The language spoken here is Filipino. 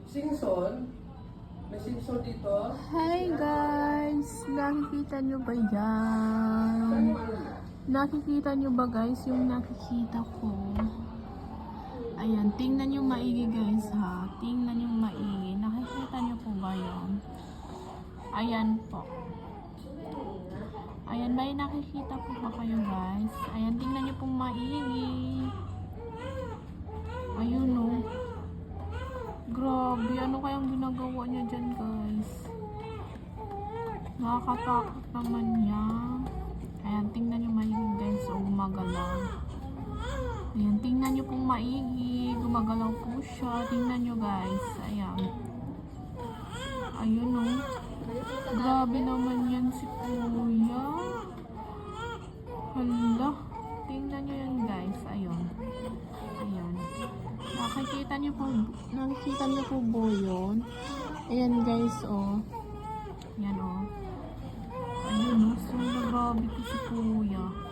Singson? May singson dito? Hi guys! Nakikita nyo ba yan? Nakikita nyo ba guys yung nakikita ko? Ayan, tingnan nyo maigi guys ha. Tingnan nyo maigi. Nakikita nyo po ba yun? Ayan po. Ayan, may nakikita po ba kayo guys? Ayan, tingnan nyo pong maigi. Ayun o. Grabe, ano kayang ginagawa niya dyan guys? Nakakatakot naman niya. Ayan, tingnan nyo maigi guys. O, gumagalaw. Ayan, tingnan nyo pong maigi. Gumagalaw po siya. Tingnan nyo guys. Ayan. Ayun o. Grabe naman yan si Kuya. Hala. Tingnan nyo yan guys. Ayun. Ayan. Nakikita nyo po po yun? Ayan guys o. Ayan o. Ayun o. So, grabe ko si Kuya.